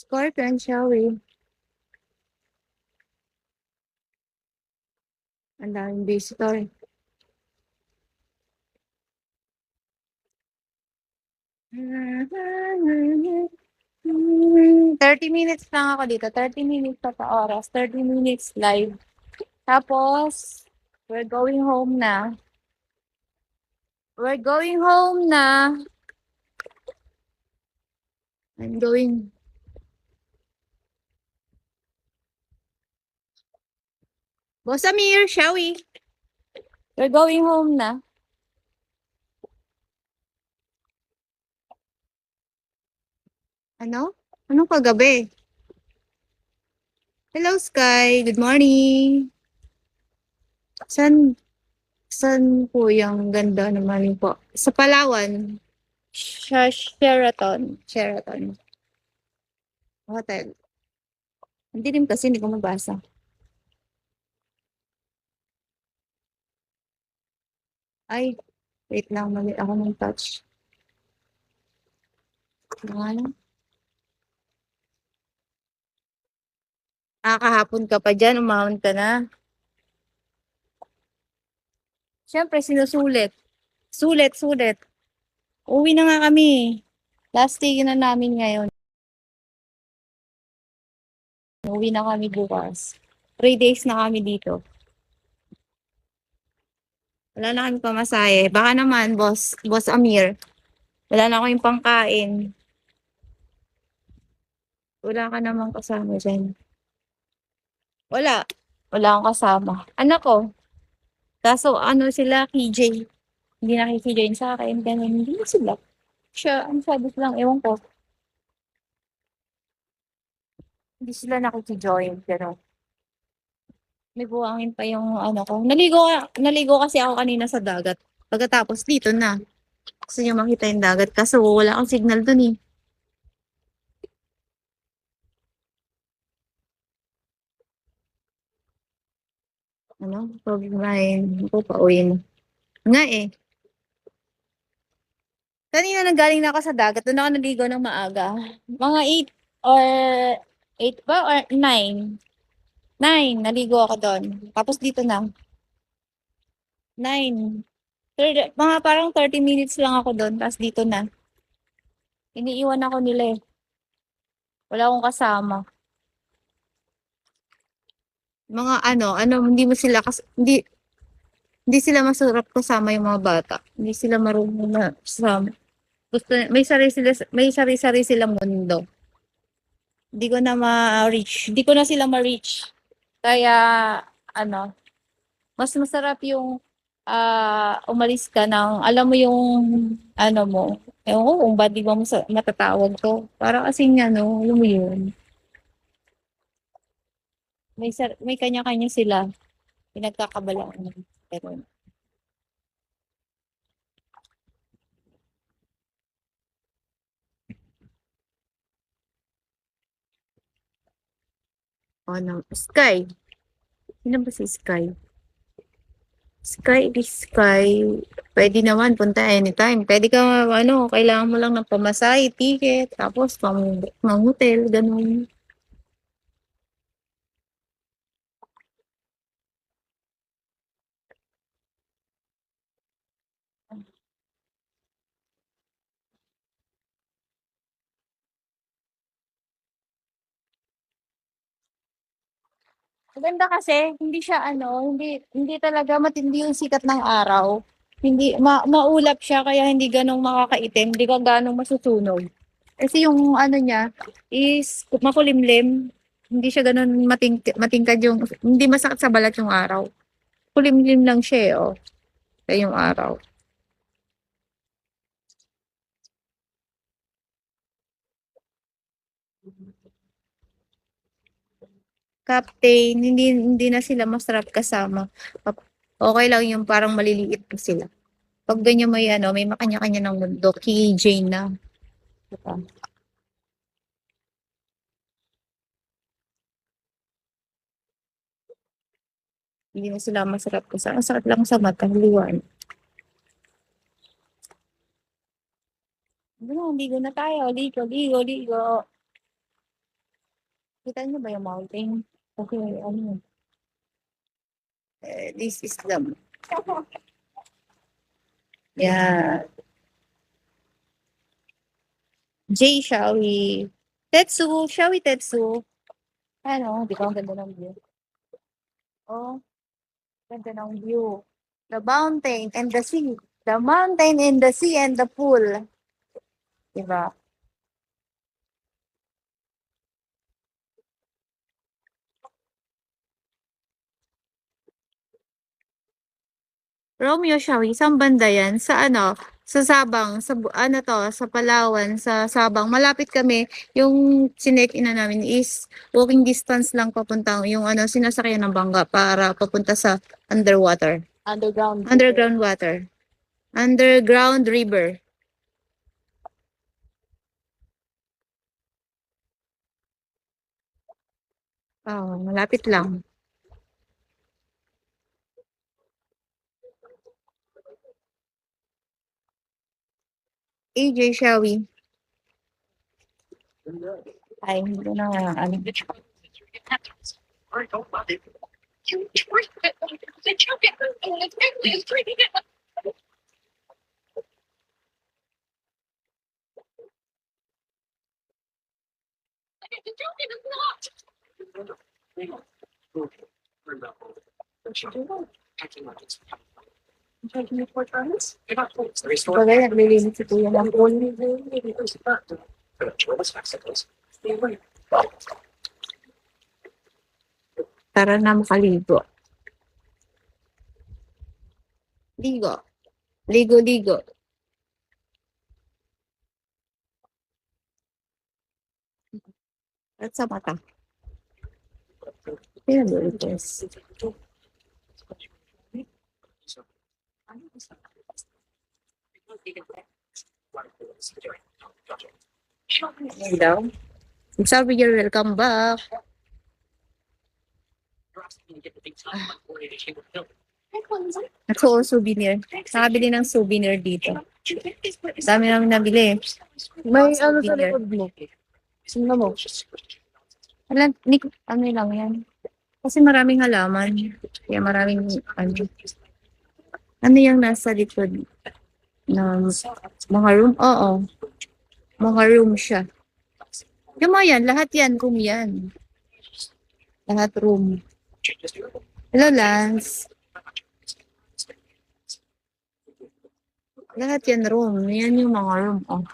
Scorpion, shall we? Ang daming visitor. 30 minutes lang ako dito. 30 minutes pa oras. 30 minutes live. Tapos, we're going home na. We're going home na. I'm going. Boss Amir, shall we? We're going home na. Ano? Anong kagabi? Hello, Sky. Good morning. San, san po yung ganda naman po? Sa Palawan. Sheraton. Sheraton. Hotel. Hindi rin kasi hindi ko mabasa. Ay, wait lang. Mali ako ng touch. Ano? Kahapon ka pa dyan. Umahon ka na. Siyempre, sinusulit. Sulit. Uwi na nga kami. Last day na namin ngayon. Uwi na kami bukas. 3 days na kami dito. Wala na kami pamasahe. Baka naman, Boss Amir. Wala na kami pangkain. Wala ka namang kasama dyan. Wala. Wala akong kasama. Anak ko. Kaso ano sila, KJ. Hindi nakikijoin sa akin. Ganun. Hindi na sila. Siya, ang sabi ko lang, ewan ko. Hindi sila nakikijoin. Pero may buhangin pa yung ano ko. Naligo kasi ako kanina sa dagat. Pagkatapos dito na. Gusto niyo makita yung dagat. Kaso wala akong signal dun eh. Ano? Pag-ride. Ako pa uwi mo. Nga eh. Kanina nanggaling na ako sa dagat. Doon ako naligo ng maaga. Mga 8 or 8 ba or 9? 9. Naligo ako doon. Tapos dito na. 9. Mga parang 30 minutes lang ako doon. Tapos dito na. Iniiwan ako nila eh. Wala akong kasama. Mga hindi mo sila hindi sila masarap kasama yung mga bata. Hindi sila marunong na kasama. Gusto, may sari-sari silang mundo. Hindi ko na ma-reach. Hindi ko na sila ma-reach. Kaya, mas masarap yung umalis ka ng, alam mo yung, mo, ewan ko kung ba't di ba matatawag to. Para kasi nga, alam mo yun. May kanya-kanya sila. Pinagkakabalaan. Pero, Sky. Sino ba si Sky? Sky. Pwede naman, punta anytime. Pwede ka, kailangan mo lang ng pamasahe, ticket, tapos pang hotel, ganun. Maganda kasi, hindi siya hindi talaga matindi yung sikat ng araw. Hindi, maulap siya, kaya hindi ganong makakaitim, hindi ka ganong masusunog. Kasi yung niya is makulimlim, hindi siya ganon matingkad hindi masakit sa balat yung araw. Kulimlim lang siya kaya yung araw. Captain, hindi na sila masarap kasama. Okay lang yung parang maliliit pa sila. Pag ganyan may makanya-kanya ng mundo, KJ na. Diba? Hindi na sila masarap kasama. Masarap lang sa mata, liwan. Ligo na tayo. Ligo. Kita niyo ba yung mountain? Okay, ano, this is the, yeah. Jay, shall we? Tetsu, shall we, Tetsu? Ano, di ba ang ganda ng view? Oh, ganda ng view. The mountain and the sea. The mountain and the sea and the pool. Diba? Romeo, shall we? Saan banda yan? Sa ano? Sa Sabang, sa ano to, sa Palawan, sa Sabang. Malapit kami. Yung sinek ina namin is walking distance lang papuntang yung ano sinasakyan ng bangka para papunta sa underwater. Underground water. Underground river. Oh, malapit lang. AJ, shall we? Ay, hindi na ano. Bagay, naglilinis si Kuya ng pool. Tara na makaligo. Ligo. Ligo, ligo. At sa mata. Pinag-ulitis. Ayun daw. Sabi niya, welcome back. Ako, souvenir. Nakabili ng souvenir dito. Dami namin nabili. May ano sa Souvenir. likod mo. Sino mo? Ano lang yan. Kasi maraming halaman. Kaya maraming ano. Ano yung nasa likod ng mga room? Oo. Mga room siya. Yung mga yan, lahat yan, room yan. Lahat room. Hello, Lance. Lahat yan room. Yan yung mga room. Oh.